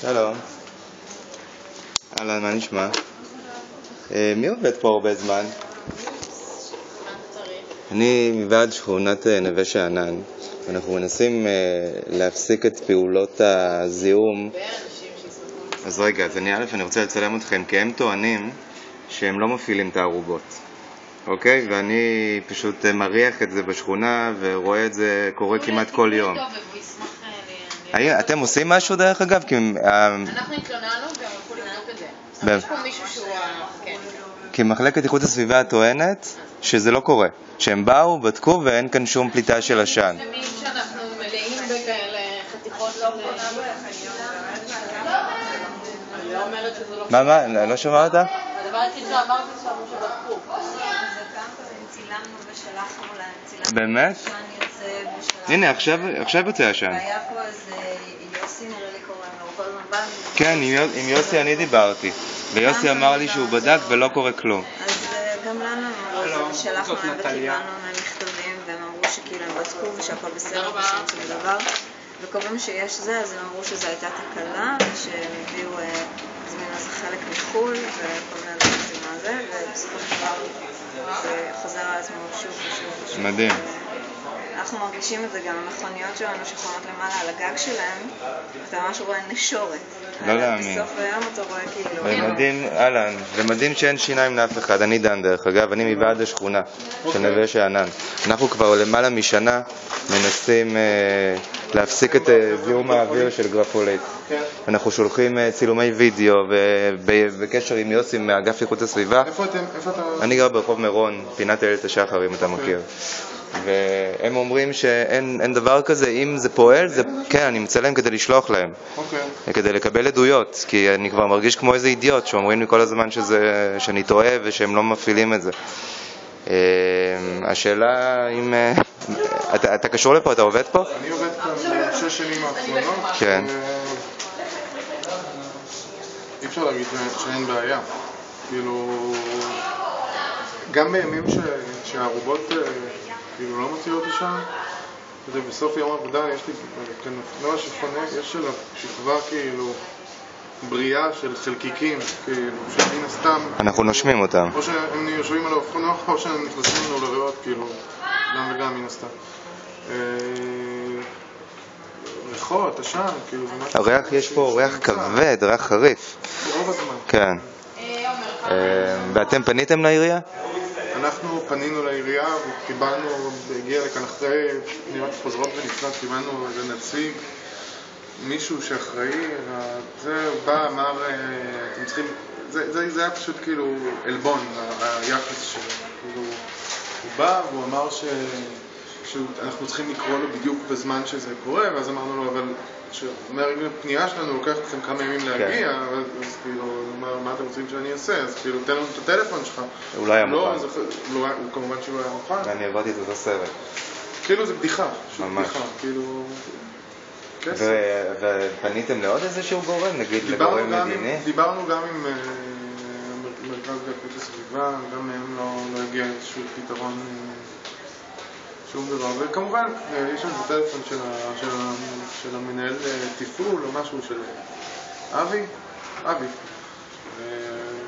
שלום. אהלן, מה נשמע? מי עובד פה הרבה זמן? אני מוועד שכונת נווה שאנן. אנחנו מנסים להפסיק את פעולות הזיהום. אז רגע, אני רוצה לצלם אתכם, כי הם טוענים שהם לא מפעילים את הערובות. אוקיי? ואני פשוט מריח את זה בשכונה ורואה את זה קורה כמעט כל יום. אתם עושים משהו דרך אגב? אנחנו התלוננו והם הלכו לבדוק את זה. יש פה מישהו שהוא... כי מחלקת איכות הסביבה טוענת שזה לא קורה. שהם באו, בדקו ואין כאן שום פליטה של עשן. זה מין שאנחנו מלאים בכאלה חתיכות של... אני לא אומרת שזה לא... מה? לא שמעת? הדבר היחיד שאמרת שאמרו שבדקו. צילמנו ושלחנו להם. באמת? הנה, עכשיו יוצא עשן. והיה פה איזה יוסי נראה לי קוראים לו, כל הזמן בא... כן, עם יוסי אני דיברתי. ויוסי אמר לי שהוא בדק ולא קורה כלום. אז גם לנו שלחנו להם וקיבלנו להם מכתבים, והם אמרו שכאילו הם בדקו ושהכל בסדר ושאין שום דבר. וקוראים שיש זה, אז הם אמרו שזו הייתה תקלה, שהם הביאו איזה חלק מחול וכל מיני דברים מה זה, ובסופו של דבר זה חוזר על עצמו שוב ושוב. מדהים. אנחנו מרגישים את זה גם המכוניות שלנו שחונות למעלה על הגג שלהם, אתה ממש רואה נשורת. לא להאמין. בסוף היום אתה רואה כאילו... ומדהים, אהלן, ומדהים שאין שיניים לאף אחד. אני דן דרך אגב, אני מוועד השכונה של נווה שאנן. אנחנו כבר למעלה משנה מנסים להפסיק את זיהום האוויר של גרפולית. אנחנו שולחים צילומי וידאו ובקשר עם יוסי מאגף איכות הסביבה. איפה אתם? אני גר ברחוב מירון, פינת איילת השחר אם אתה מכיר. והם אומרים שאין דבר כזה, אם זה פועל, כן, אני מצלם כדי לשלוח להם, כדי לקבל עדויות, כי אני כבר מרגיש כמו איזה אידיוט שאומרים לי כל הזמן שאני טועה ושהם לא מפעילים את זה. השאלה אם... אתה קשור לפה? אתה עובד פה? אני עובד פה 6 שנים האחרונות. כן. אי אפשר להגיד שאין בעיה. כאילו... גם בימים שהערובות כאילו לא מוציאות לשם, ובסוף יום העבודה יש לי כנפנוע שחונה, יש שלה שכבה כאילו בריאה של חלקיקים, כאילו שמן הסתם... אנחנו נושמים אותם. או שהם יושבים על האופנוע, או שהם נכנסים לנו לריאות, כאילו, גם וגם מן הסתם. ריחות, עשן, כאילו זה משהו... הריח, יש פה ריח כבד, ריח חריף. רוב הזמן. כן. ואתם פניתם לעירייה? אנחנו פנינו לעירייה וקיבלנו, הגיע לכאן אחרי פניות חוזרות ונפנות, קיבלנו איזה נציג, מישהו שאחראי, זה בא, אמר, אתם צריכים, זה היה פשוט כאילו אלבון, היחס שלו, כאילו, הוא בא והוא אמר שאנחנו צריכים לקרוא לו בדיוק בזמן שזה קורה, ואז אמרנו לו, אבל מהרגע הפנייה שלנו לוקח לכם כמה ימים להגיע, אז כאילו, מה אתם רוצים שאני אעשה? אז כאילו, תן לנו את הטלפון שלך. הוא לא היה מוכן. הוא כמובן שהוא היה מוכן. ואני עברתי את אותו סרט. כאילו זה בדיחה, ממש. כאילו... ופניתם לעוד איזשהו גורם, נגיד לגורם מדיני? דיברנו גם עם מרכז איכות הסביבה, גם מהם לא הגיע איזשהו פתרון, שום דבר. וכמובן, יש לנו את הטלפון של המנהל תפעול או משהו של אבי,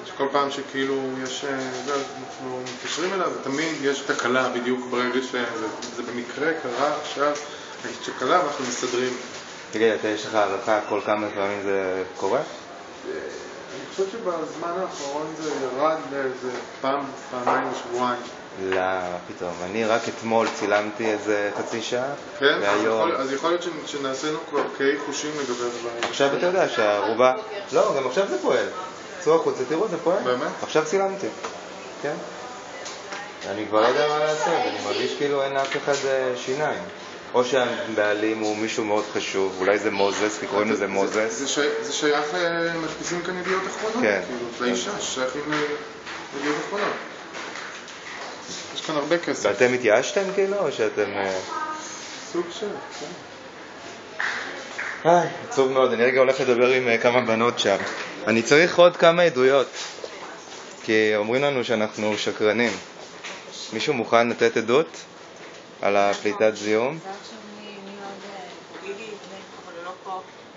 שכל פעם שכאילו יש, אנחנו מתקשרים אליו, ותמיד יש תקלה בדיוק ברגע שזה במקרה קרה עכשיו, יש תקלה ואנחנו מסדרים. תגיד, יש לך הערכה כל כמה פעמים זה קורה? אני חושב שבזמן האחרון זה ירד לאיזה פעמיים בשבועיים. לא, פתאום. אני רק אתמול צילמתי איזה חצי שעה. כן? והיום... אז יכול להיות שנעשינו כבר כאי חושים לגבי הדבר. עכשיו אתה יודע שהערובה... לא, גם עכשיו זה פועל. צאו החוצה, תראו, זה פועל. באמת? עכשיו צילמתי. כן? אני כבר לא יודע מה לעשות, אני מרגיש כאילו אין אף אחד שיניים. או שהבעלים הוא מישהו מאוד חשוב, אולי זה מוזס, כי קוראים לזה מוזס. זה שייך למדפיסים כאן ידיעות אחרונות, כן. כאילו, לאישה ששייכים לידיעות אחרונות. יש כאן הרבה כסף. ואתם התייאשתם כאילו, או שאתם... סוג של, כן. עצוב מאוד, אני רגע הולך לדבר עם כמה בנות שם. אני צריך עוד כמה עדויות, כי אומרים לנו שאנחנו שקרנים. מישהו מוכן לתת עדות על הפליטת זיהום?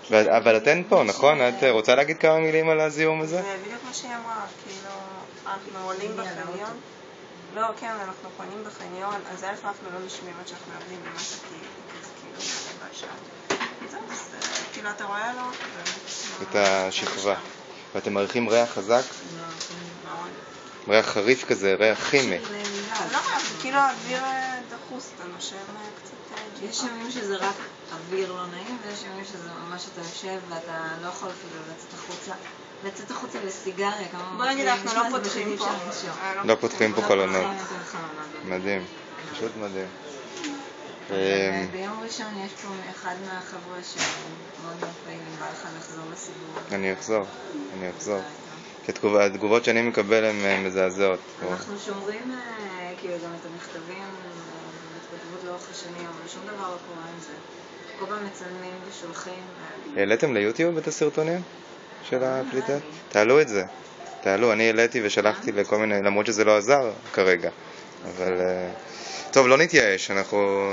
אבל אתן פה, נכון? את רוצה להגיד כמה מילים על הזיהום הזה? זה בדיוק מה שהיא אמרה, כאילו, אנחנו עולים בחניון. לא, כן, אנחנו פונים בחניון, אז אלף אנחנו לא נשמעים עד שאנחנו יורדים למטה, כי זה כאילו בשעה. זהו, אז כאילו אתה רואה לו, את השכבה. ואתם מריחים ריח חזק? מאוד. ריח חריף כזה, ריח כימי. לא, זה כאילו האוויר דחוס, אתה נושם קצת ג'יפה. יש ימים שזה רק אוויר לא נעים, ויש ימים שזה ממש אתה יושב ואתה לא יכול אפילו לצאת החוצה לסיגריה, כמה בוא נגיד, אנחנו לא פותחים פה. לא פותחים פה חלונות. מדהים, פשוט מדהים. ביום ראשון יש פה אחד מהחבר'ה שמאוד מאוד פעילים, בא לך לחזור לסיבוב. אני אחזור. כי התגובות שאני מקבל הן מזעזעות. אנחנו שומרים כאילו גם את המכתבים והתכתבות לאורך השנים, אבל שום דבר לא קורה עם זה. כל פעם מצלמים ושולחים. העליתם ליוטיוב את הסרטונים של הפליטות? תעלו את זה. תעלו, אני העליתי ושלחתי לכל מיני, למרות שזה לא עזר כרגע. אבל טוב, לא נתייאש, אנחנו